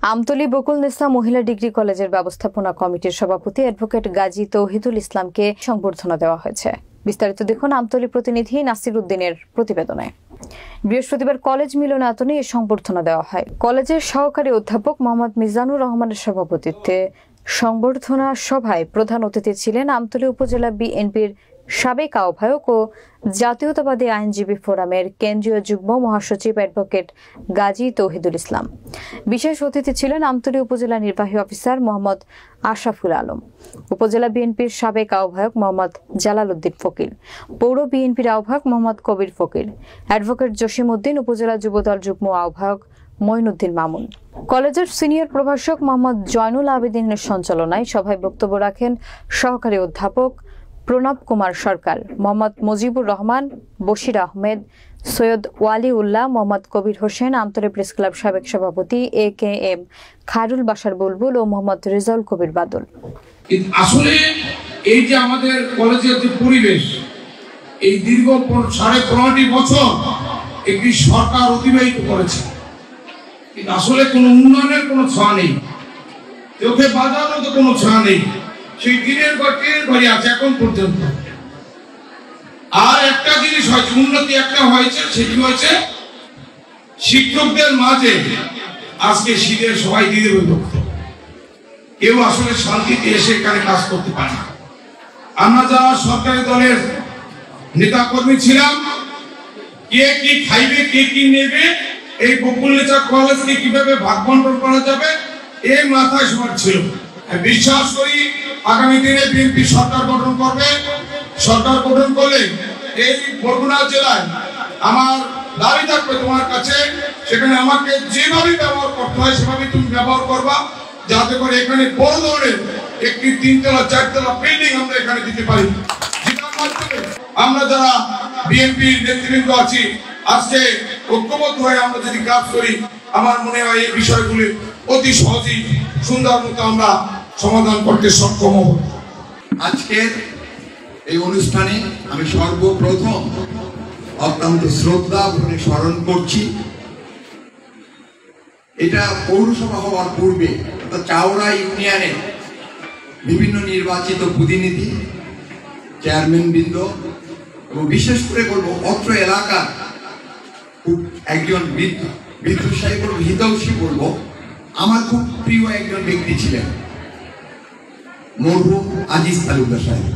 আমতলী বকুলনেসা মহিলা ডিগ্রি কলেজের ব্যবস্থাপনা কমিটির সভাপতি অ্যাডভোকেট গাজী তৌহিদুল ইসলামকে সংবর্ধনা দেওয়া হয়েছে। বিস্তারিত দেখুন আমতলী প্রতিনিধি নাসির উদ্দিনের প্রতিবেদনে। বৃহস্পতিবার কলেজ মিলনায়তনে এই সংবর্ধনা দেওয়া হয়। কলেজের সহকারী অধ্যাপক মোহাম্মদ মিজানুর রহমানের সভাপতিত্বে সংবর্ধনা সভায় প্রধান অতিথি ছিলেন আমতলী উপজেলা বিএনপির সাবেক আহ্বায়ক ও জাতীয়তাবাদী আইনজীবী ফোরামের কেন্দ্রীয় যুগ্ম মহাসচিব অ্যাডভোকেট গাজী তৌহিদুল ইসলাম। বিশেষ অতিথি ছিলেন আমতলী উপজেলা নির্বাহী অফিসার মোহাম্মদ আশরাফুল আলম, উপজেলা বিএনপির সাবেক আহ্বায়ক মোহাম্মদ জালাল উদ্দিন ফকির, পৌর বিএনপির আহ্বায়ক মোহাম্মদ কবির ফকির, অ্যাডভোকেট জসিম উদ্দিন, উপজেলা যুবদল যুগ্ম আহ্বায়ক মঈনুদ্দিন মামুন। কলেজের সিনিয়র প্রভাষক মোহাম্মদ জয়নুল আবেদিনের সঞ্চালনায় সভায় বক্তব্য রাখেন সহকারী অধ্যাপক প্রণব কুমার সরকার, মোহাম্মদ মুজিবুর রহমান, বশির আহমেদ, সৈয়দ ওয়ালি উল্লাহ, মোহাম্মদ কবির হোসেন, আমতলী প্রেস ক্লাব সাবেক সভাপতি AKM খায়রুল বাশার বুলবুল ও মোহাম্মদ রেজাউল কবির বাদল। আসলে এই যে আমাদের কলেজের যে পরিবেশ, এই দীর্ঘ 15.5 বছর একটি সরকার অতিবাহিত করেছে, কিন্তু আসলে কোনো উন্নয়নের কোনো ছোঁয়া নেই, চোখে বাজারও তো কোনো ছোঁয়া নেই। সেই দিনের পর দিনের বাড়ি আছে এখন পর্যন্ত। আর একটা জিনিস হয়েছে, উন্নতি একটা হয়েছে, সেটি হয়েছে শিক্ষকদের মাঝে আজকে শীতের সবাই দিদি বিভক্ত, কেউ আসলে শান্তিতে এসে এখানে কাজ করতে পারে না। আমরা যারা সরকারি দলের নেতা কর্মী ছিলাম, কে কি খাইবে কে কি নেবে, এই বকুলনেসা কলেজকে কিভাবে ভাগ বন্টন করা যাবে, এই মাথায় সবার ছিল। বিশ্বাস করি আগামী দিনে বিএনপি সরকার গঠন করবে। সরকার গঠন করলে এই বরগুনা জেলায় আমার দাবি থাকবে তোমার কাছে, সেখানে আমাকে যেভাবে ব্যবহার করতে হয় সেভাবে তুমি ব্যবহার করবা, যাতে করে এখানে বড় ধরনের একটি 3তলা 4তলা বিল্ডিং আমরা এখানে দিতে পারি। যেটার মাধ্যমে আমরা যারা বিএনপির নেতৃবৃন্দ আছি আজকে ঐক্যবদ্ধ হয়ে আমরা যদি কাজ করি, আমার মনে হয় এই বিষয়গুলি অতি সহজেই সুন্দর মতো আমরা সমাধান করতে সক্ষম হব। আজকের এই অনুষ্ঠানে আমি সর্বপ্রথম অত্যন্ত শ্রদ্ধা ভরে স্মরণ করছি, এটা পৌরসভা হওয়ার পূর্বে চাওড়া ইউনিয়নের বিভিন্ন নির্বাচিত প্রতিনিধি, চেয়ারম্যান বৃন্দ এবং বিশেষ করে বলবো অত্র এলাকার একজন বিদ্যুৎসাহী বলবো, হিতৈষী বলবো, আমার খুব প্রিয় একজন ব্যক্তি ছিলেন মরহুম আজিজ তালুকদার সাহেব।